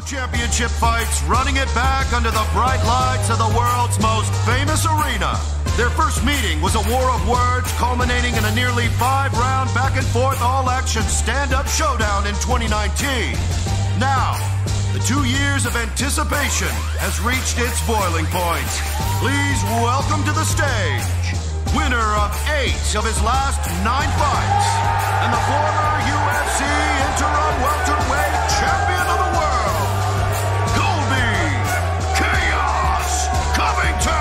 Championship fights, running it back under the bright lights of the world's most famous arena. Their first meeting was a war of words culminating in a nearly 5-round back-and-forth all-action stand-up showdown in 2019. Now, the 2 years of anticipation has reached its boiling point. Please welcome to the stage, winner of 8 of his last 9 fights, and the former UFC interim welterweight champion of the world, Colby Covington.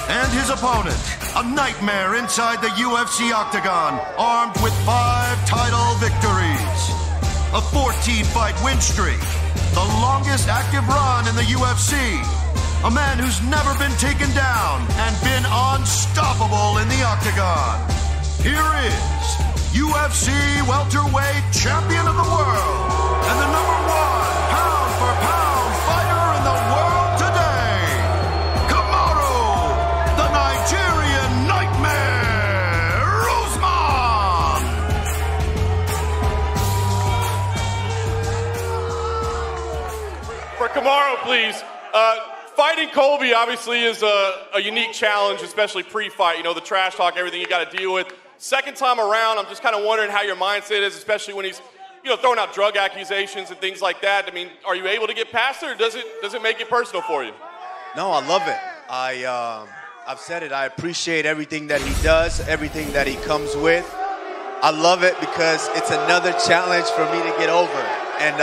And his opponent, a nightmare inside the UFC octagon, armed with 5 title victories, a 14-fight win streak, the longest active run in the UFC, a man who's never been taken down and been unstoppable in the octagon. Here is UFC welterweight champion of the world and the #1 pound-for-pound fighter in the world today, Kamaru, the Nigerian Nightmare Usman. For Kamaru, please. Fighting Colby obviously is a unique challenge, especially pre-fight. You know, the trash talk, everything you got to deal with. Second time around, I'm just kind of wondering how your mindset is, especially when he's, you know, throwing out drug accusations and things like that. I mean, are you able to get past it, or does it make it personal for you? No, I love it. I've said it. I appreciate everything that he does, everything that he comes with. I love it because it's another challenge for me to get over. And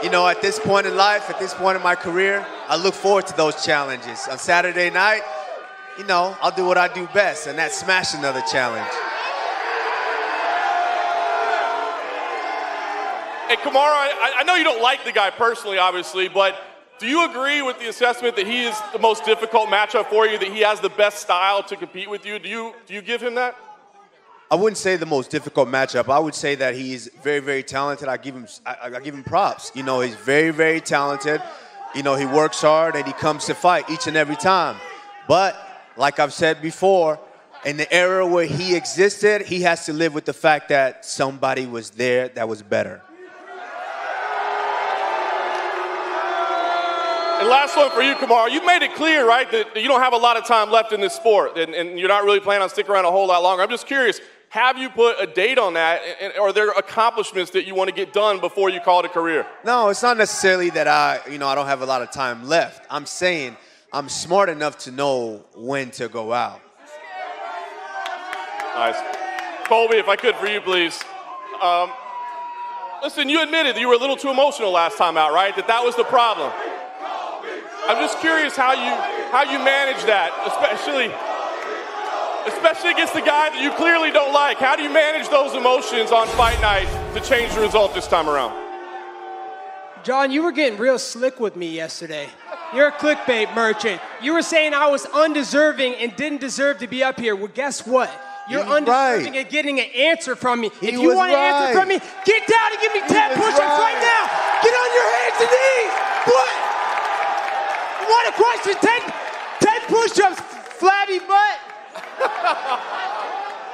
you know, at this point in life, at this point in my career, I look forward to those challenges. On Saturday night, you know, I'll do what I do best, and that's smash another challenge. Hey, Kamaru, I know you don't like the guy personally, obviously, but do you agree with the assessment that he is the most difficult matchup for you, that he has the best style to compete with you? Do you give him that? I wouldn't say the most difficult matchup. I would say that he's very, very talented. I give him props. You know, he's very, very talented. You know, he works hard and he comes to fight each and every time. But like I've said before, in the era where he existed, he has to live with the fact that somebody was there that was better. And last one for you, Kamaru. You made it clear, right, that you don't have a lot of time left in this sport, and you're not really planning on sticking around a whole lot longer. I'm just curious, have you put a date on that, and are there accomplishments that you want to get done before you call it a career? No, it's not necessarily that I don't have a lot of time left. I'm saying I'm smart enough to know when to go out. Nice. Colby, if I could for you, please. Listen, you admitted that you were a little too emotional last time out, right? That was the problem. I'm just curious how you manage that, especially against the guy that you clearly don't like. How do you manage those emotions on fight night to change the result this time around? John, you were getting real slick with me yesterday. You're a clickbait merchant. You were saying I was undeserving and didn't deserve to be up here. Well, guess what? You're undeserving of getting an answer from me. If you want an answer from me, get down and give me 10 push-ups right now. Get on your hands and knees. What? What a question. 10 push-ups, flabby butt.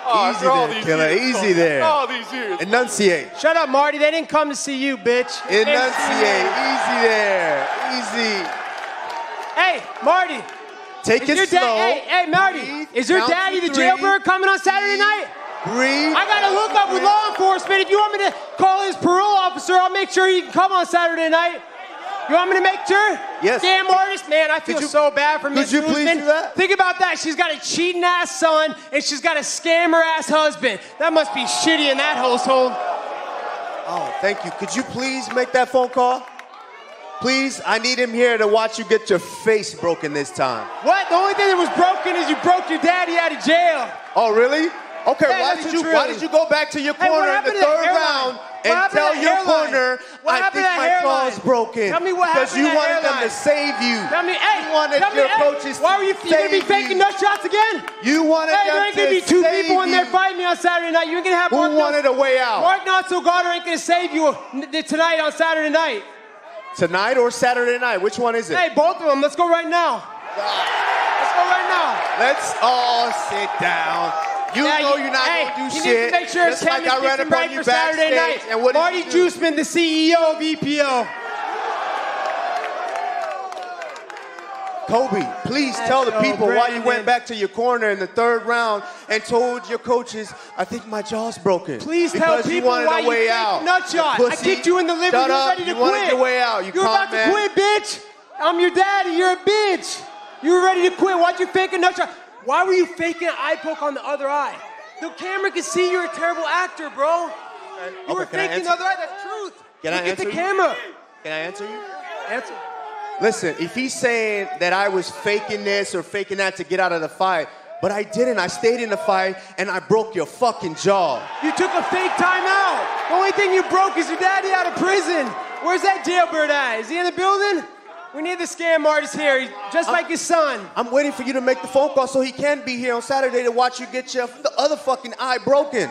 Easy there, killer. Easy there. All these years. Enunciate. Shut up, Marty. They didn't come to see you, bitch. Enunciate. Easy there. Easy. Hey, Marty. Take it slow. Hey, Marty. Breathe. Is your Count daddy to the 3. jailbird coming on Saturday night? Breathe. I got to hook up with law enforcement. If you want me to call his parole officer, I'll make sure he can come on Saturday night. You want me to make sure? Yes. Damn artist, man, I feel so bad for Miss Could you please do that? Think about that. She's got a cheating ass son and she's got a scammer ass husband. That must be shitty in that household. Oh, thank you. Could you please make that phone call? Please, I need him here to watch you get your face broken this time. What? The only thing that was broken is you broke your daddy out of jail. Oh, really? Okay, Hey, why did you go back to your corner in the 3rd round and tell your corner, I think my jaw's broken? Tell me what happened to that Because you wanted them to save you. Tell me, hey, you wanted your coaches why were you gonna be faking nut shots again? You wanted there them ain't gonna be to 2 save people in there you. fighting me on Saturday night. You ain't gonna have Who wanted a way out? Mark Not-So-Goddard ain't gonna save you tonight on Saturday night. Tonight or Saturday night? Which one is it? Hey, both of them. Let's go right now. Let's go right now. Let's all sit down. You know you're not going to do shit. Need to make sure just like I ran up on you for Saturday night. And what Marty Juiceman, the CEO of EPO. Kobe, please tell the people why you went back to your corner in the 3rd round and told your coaches, I think my jaw's broken. Please tell people why you faked nut shot. I kicked you in the liver. You're ready to quit. You wanted your way out. You're about to quit, bitch. I'm your daddy. You're a bitch. You were ready to quit. Why'd you fake a nut shot? Why were you faking an eye poke on the other eye? The camera can see you're a terrible actor, bro. You were faking the other eye. That's truth. Can I answer Look at the camera. Can I answer you? Answer. Listen, if he's saying that I was faking this or faking that to get out of the fight, but I didn't. I stayed in the fight, and I broke your fucking jaw. You took a fake timeout. The only thing you broke is your daddy out of prison. Where's that jailbird at? Is he in the building? We need the scam artist here, just like his son. I'm waiting for you to make the phone call so he can be here on Saturday to watch you get your other fucking eye broken.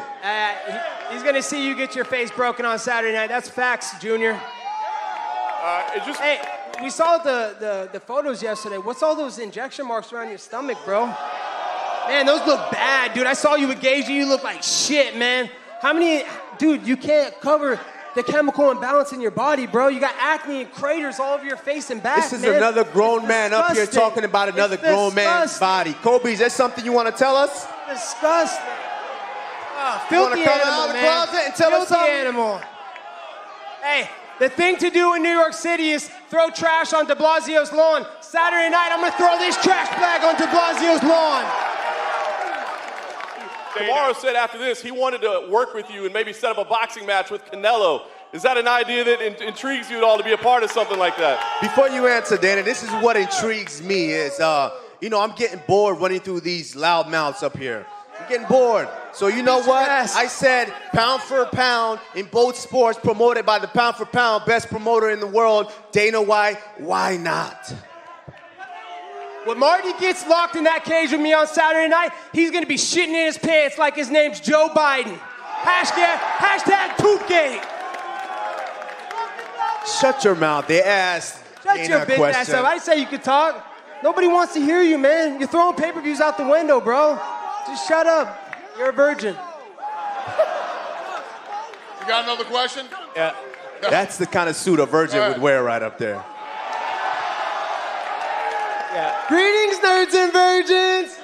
He's going to see you get your face broken on Saturday night. That's facts, Junior. Hey, we saw the photos yesterday. What's all those injection marks around your stomach, bro? Man, those look bad, dude. I saw you with Gage. You look like shit, man. How many... Dude, you can't cover the chemical imbalance in your body, bro. You got acne and craters all over your face and back, This is another grown man up here talking about another grown man's body. Kobe, is there something you want to tell us? Disgusting. You want to come out of the closet and tell us something? Animal. Hey, the thing to do in New York City is throw trash on de Blasio's lawn. Saturday night, I'm going to throw this trash bag on de Blasio's lawn. Kamaru said after this he wanted to work with you and maybe set up a boxing match with Canelo. Is that an idea that intrigues you at all to be a part of something like that? Before you answer, Dana, this is what intrigues me is, you know, I'm getting bored running through these loud mouths up here. I'm getting bored. So you know what? I said pound for pound in both sports, promoted by the pound for pound best promoter in the world, Dana White. Why not? When Marty gets locked in that cage with me on Saturday night, he's going to be shitting in his pants like his name's Joe Biden. Hashtag Poopgate. Shut your mouth. They asked Shut your bitch ass up. I say you could talk. Nobody wants to hear you, man. You're throwing pay-per-views out the window, bro. Just shut up. You're a virgin. You got another question? Yeah. That's the kind of suit a virgin would wear right up there. Yeah. Greetings, nerds and virgins.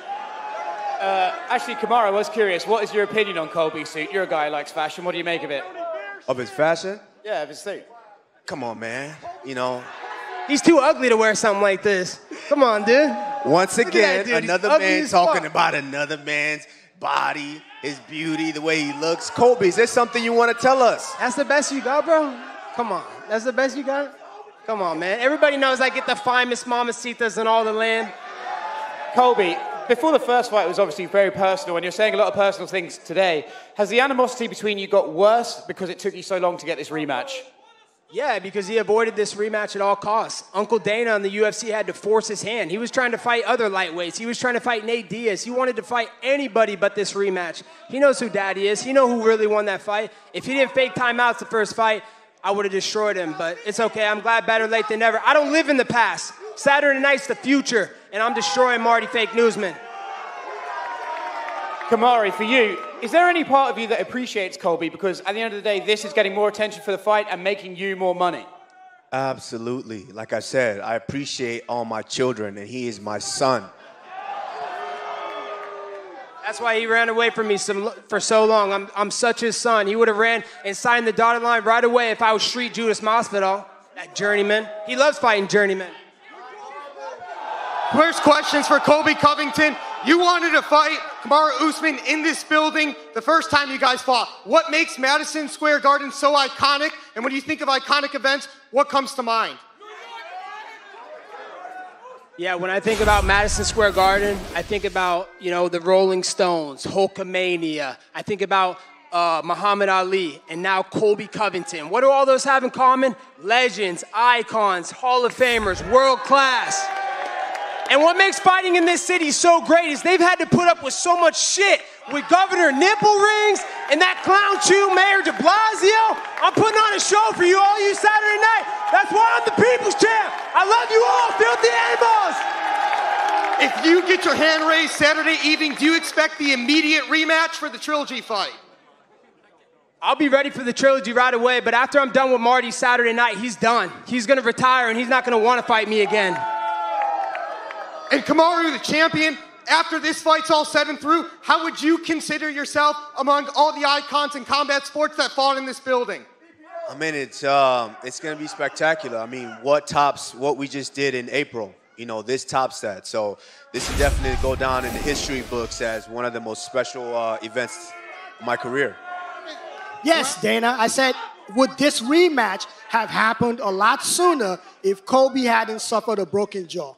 Actually, Kamaru, I was curious. What is your opinion on Colby's suit? You're a guy who likes fashion. What do you make of it? Of his fashion? Yeah, of his suit. Come on, man. You know. He's too ugly to wear something like this. Come on, dude. Once again, another man talking about another man's body, his beauty, the way he looks. Colby, is there something you want to tell us? That's the best you got, bro? Come on. That's the best you got? Come on, man. Everybody knows I get the finest mamacitas in all the land. Colby, before the first fight, it was obviously very personal, and you're saying a lot of personal things today. Has the animosity between you got worse because it took you so long to get this rematch? Yeah, because he avoided this rematch at all costs. Uncle Dana on the UFC had to force his hand. He was trying to fight other lightweights. He was trying to fight Nate Diaz. He wanted to fight anybody but this rematch. He knows who Daddy is. He knows who really won that fight. If he didn't fake timeouts the first fight, I would have destroyed him, but it's okay. I'm glad better late than never. I don't live in the past. Saturday night's the future, and I'm destroying Marty Fake Newsman. Kamaru, for you, is there any part of you that appreciates Colby? Because at the end of the day, this is getting more attention for the fight and making you more money. Absolutely. Like I said, I appreciate all my children, and he is my son. That's why he ran away from me for so long. I'm such his son. He would have ran and signed the dotted line right away if I was Street Judas Masvidal, that journeyman. He loves fighting journeymen. First question's for Colby Covington. You wanted to fight Kamaru Usman in this building the first time you guys fought. What makes Madison Square Garden so iconic? And when you think of iconic events, what comes to mind? Yeah, when I think about Madison Square Garden, I think about, you know, the Rolling Stones, Hulkamania. I think about Muhammad Ali, and now Colby Covington. What do all those have in common? Legends, icons, Hall of Famers, world class. And what makes fighting in this city so great is they've had to put up with so much shit with Governor Nipple Rings and that clown chew Mayor de Blasio. I'm putting on a show for you all you Saturday night. That's why I'm the people's champ. I love you all, filthy animals. If you get your hand raised Saturday evening, do you expect the immediate rematch for the trilogy fight? I'll be ready for the trilogy right away, but after I'm done with Marty Saturday night, he's done. He's going to retire, and he's not going to want to fight me again. And Kamaru, the champion, after this fight's all said and through, how would you consider yourself among all the icons in combat sports that fought in this building? I mean, it's going to be spectacular. I mean, what tops what we just did in April? You know, this tops that. So this will definitely go down in the history books as one of the most special events of my career. Yes, Dana. I said, would this rematch have happened a lot sooner if Colby hadn't suffered a broken jaw?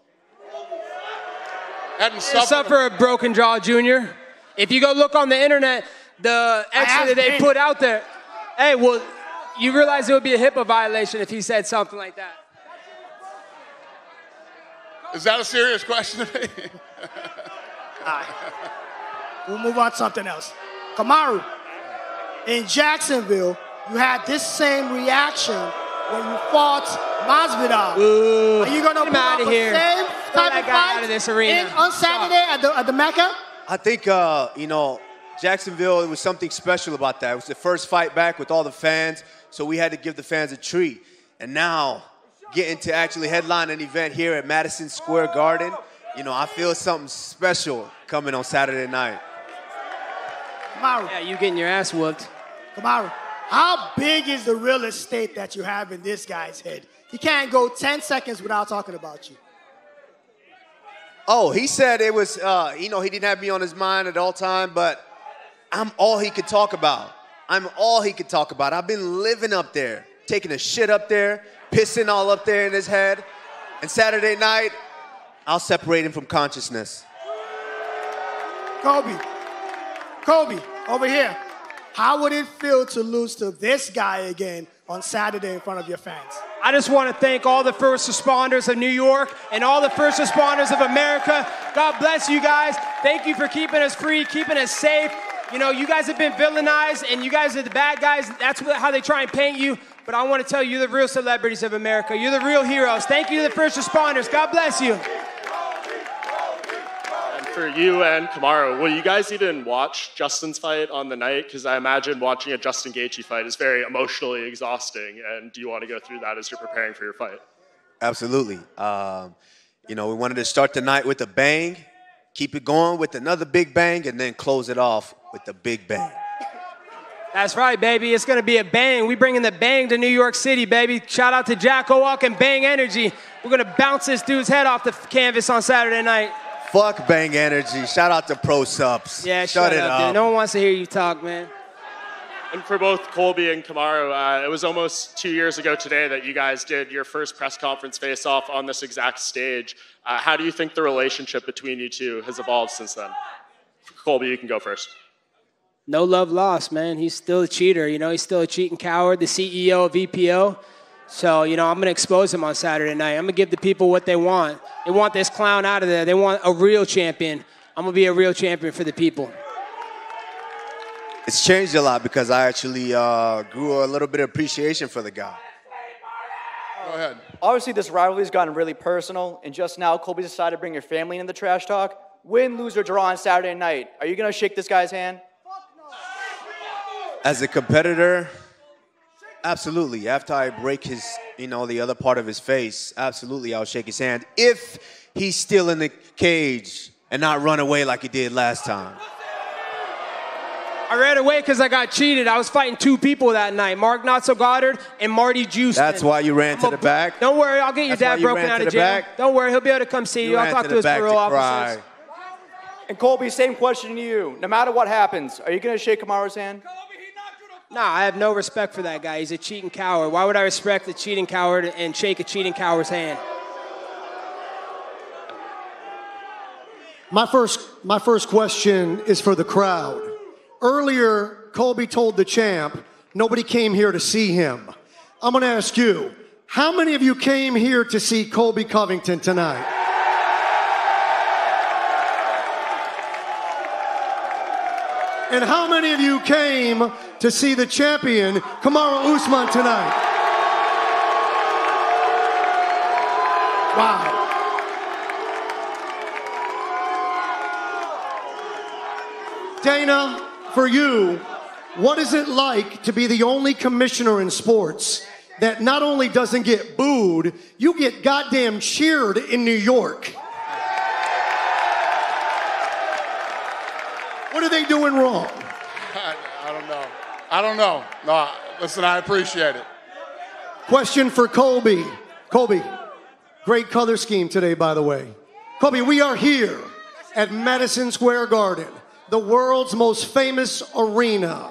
Hadn't suffer a broken jaw, Junior. If you go look on the internet, the extra that they put out there, hey, well, you realize it would be a HIPAA violation if he said something like that. Is that a serious question to me? All right. We'll move on to something else. Kamaru, in Jacksonville, you had this same reaction when you fought Masvidal. Ooh, are you going to put up the same type of fight out of this arena on Saturday at the Mecca? I think, you know, Jacksonville, it was something special about that. It was the first fight back with all the fans, so we had to give the fans a treat. And now, getting to actually headline an event here at Madison Square Garden, you know, I feel something special coming on Saturday night. Kamaru. Yeah, you getting your ass whooped. Kamaru, how big is the real estate that you have in this guy's head? He can't go 10 seconds without talking about you. Oh, he said it was, you know, he didn't have me on his mind at all time, but I'm all he could talk about. I'm all he could talk about. I've been living up there, taking a shit up there, pissing all up there in his head. And Saturday night, I'll separate him from consciousness. Colby, over here. How would it feel to lose to this guy again on Saturday in front of your fans? I just want to thank all the first responders of New York and all the first responders of America. God bless you guys. Thank you for keeping us free, keeping us safe. You know, you guys have been villainized, and you guys are the bad guys. That's how they try and paint you. But I want to tell you, you're the real celebrities of America. You're the real heroes. Thank you to the first responders. God bless you. And for you and Kamaru, will you guys even watch Justin's fight on the night? Because I imagine watching a Justin Gaethje fight is very emotionally exhausting. And do you want to go through that as you're preparing for your fight? Absolutely. You know, we wanted to start the night with a bang, keep it going with another big bang, and then close it off with the big bang. That's right, baby. It's going to be a bang. We bringing the bang to New York City, baby. Shout out to Jack Owalk and Bang Energy. We're going to bounce this dude's head off the canvas on Saturday night. Fuck Bang Energy. Shout out to Pro Subs. Yeah, shut up, dude. No one wants to hear you talk, man. And for both Colby and Kamaru, it was almost 2 years ago today that you guys did your first press conference face-off on this exact stage. How do you think the relationship between you two has evolved since then? Colby, you can go first. No love lost, man. He's still a cheater. You know, he's still a cheating coward, the CEO of EPO. So, you know, I'm going to expose him on Saturday night. I'm going to give the people what they want. They want this clown out of there. They want a real champion. I'm going to be a real champion for the people. It's changed a lot because I actually grew a little bit of appreciation for the guy. Go ahead. Obviously, this rivalry has gotten really personal, and just now, Colby decided to bring your family into the trash talk. Win, lose, or draw on Saturday night. Are you going to shake this guy's hand? As a competitor, absolutely. After I break his, you know, the other part of his face, absolutely, I'll shake his hand. If he's still in the cage and not run away like he did last time. I ran away because I got cheated. I was fighting two people that night, Mark Not-So-Goddard and Marty Juice. That's why you ran to the back? Don't worry, I'll get your dad broken out of jail. Don't worry, he'll be able to come see you. I'll talk to his parole officers. And Colby, same question to you. No matter what happens, are you going to shake Kamaru's hand? Nah, I have no respect for that guy. He's a cheating coward. Why would I respect a cheating coward and shake a cheating coward's hand? My first question is for the crowd. Earlier, Colby told the champ, nobody came here to see him. I'm going to ask you, how many of you came here to see Colby Covington tonight? And how many of you came to see the champion, Kamaru Usman, tonight? Wow. Dana, for you, what is it like to be the only commissioner in sports that not only doesn't get booed, you get goddamn cheered in New York? What are they doing wrong? I don't know. I don't know. No, listen, I appreciate it. Question for Colby. Colby, great color scheme today, by the way. Colby, we are here at Madison Square Garden, the world's most famous arena,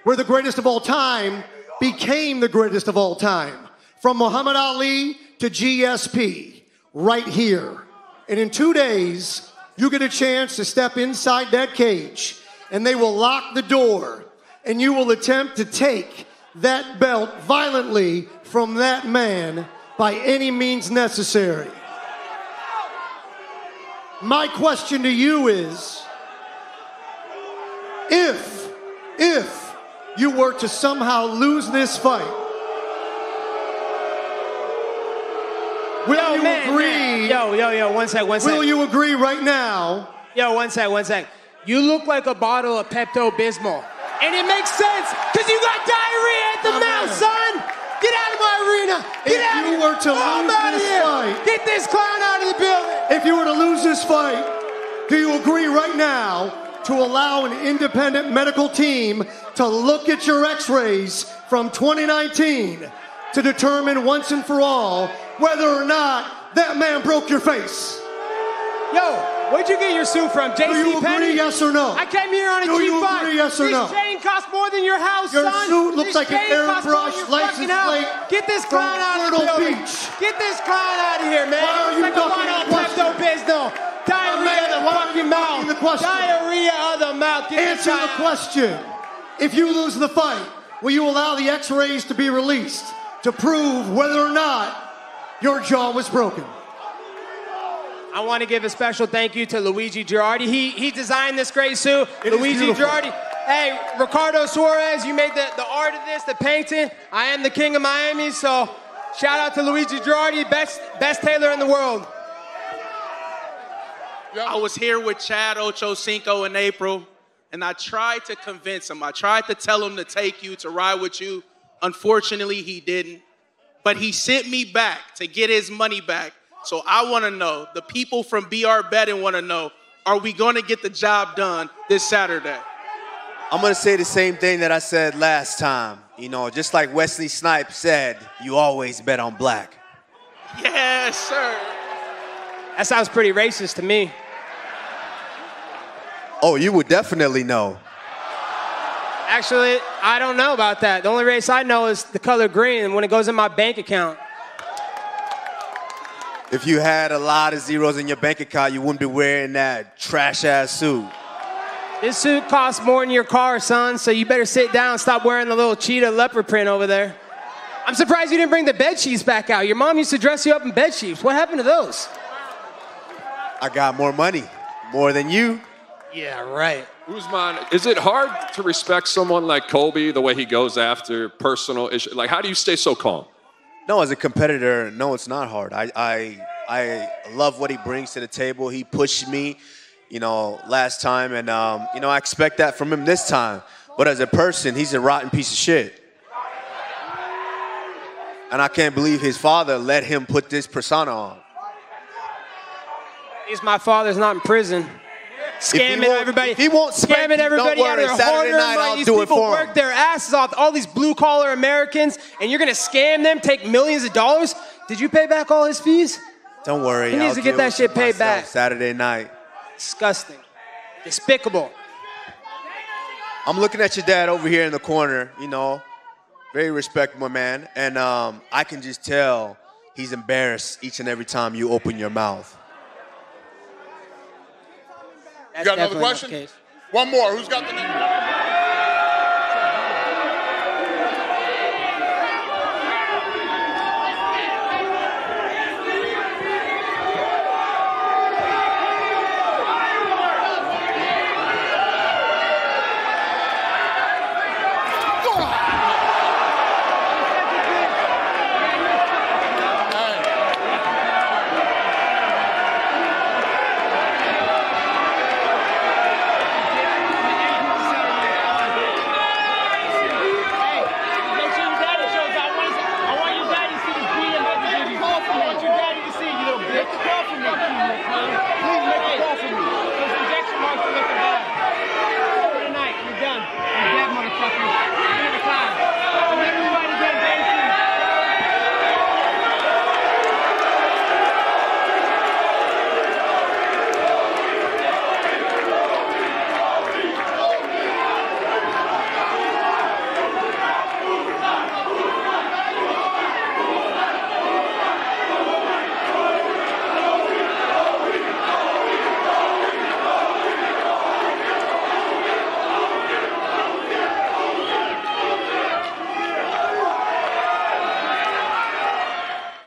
where the greatest of all time became the greatest of all time. From Muhammad Ali to GSP, right here. And in 2 days, you get a chance to step inside that cage, and they will lock the door, and you will attempt to take that belt violently from that man by any means necessary. My question to you is, if you were to somehow lose this fight, will you agree? Yo, one sec. Will you agree right now? Yo, one sec. You look like a bottle of Pepto-Bismol. And it makes sense, because you got diarrhea at the mouth, son! Get out of my arena! Get out of here! If you were to lose this fight... Get this clown out of the building! If you were to lose this fight, do you agree right now to allow an independent medical team to look at your x-rays from 2019 to determine once and for all whether or not that man broke your face? Yo, where'd you get your suit from? JC Do you agree, yes or no? I came here on a G5. Do you agree, yes or no? This chain costs more than your house, Your son. suit looks This like an chain costs more than airbrush your license fucking house. plate Get this clown from out of the Myrtle building. Beach. Get this clown out of here, man. Why are you It's like a ducking bottle the of Pepto-Bismol. Diarrhea of the fucking mouth. Diarrhea of the mouth. Answer the question. If you lose the fight, will you allow the x-rays to be released to prove whether or not your jaw was broken? I want to give a special thank you to Luigi Girardi. He designed this great suit. Luigi Girardi. Hey, Ricardo Suarez, you made the art of this, the painting. I am the king of Miami, so shout out to Luigi Girardi, best tailor in the world. I was here with Chad Ochocinco in April, and I tried to convince him. I tried to tell him to take you, to ride with you. Unfortunately, he didn't. But he sent me back to get his money back. So I want to know, the people from BR Betting want to know, are we going to get the job done this Saturday? I'm going to say the same thing that I said last time. You know, just like Wesley Snipes said, you always bet on black. Yes, sir. That sounds pretty racist to me. Oh, you would definitely know. Actually, I don't know about that. The only race I know is the color green, and when it goes in my bank account. If you had a lot of zeros in your bank account, you wouldn't be wearing that trash-ass suit. This suit costs more than your car, son, so you better sit down and stop wearing the little cheetah leopard print over there. I'm surprised you didn't bring the bed sheets back out. Your mom used to dress you up in bed sheets. What happened to those? I got more money, more than you. Yeah, right. Usman, is it hard to respect someone like Colby, the way he goes after personal issues? Like, how do you stay so calm? No, as a competitor, no, it's not hard. I love what he brings to the table. He pushed me, last time, and, I expect that from him this time. But as a person, he's a rotten piece of shit. And I can't believe his father let him put this persona on. Is my father's not in prison. Scamming everybody. He won't scamming everybody out of their hard-earned money. These people work their asses off. All these blue-collar Americans, and you're gonna scam them, take millions of dollars. Did you pay back all his fees? Don't worry. He needs to get that shit paid back. Saturday night. Disgusting. Despicable. I'm looking at your dad over here in the corner. Very respectable man, and I can just tell he's embarrassed each and every time you open your mouth. You got another question? One more. Who's got the next?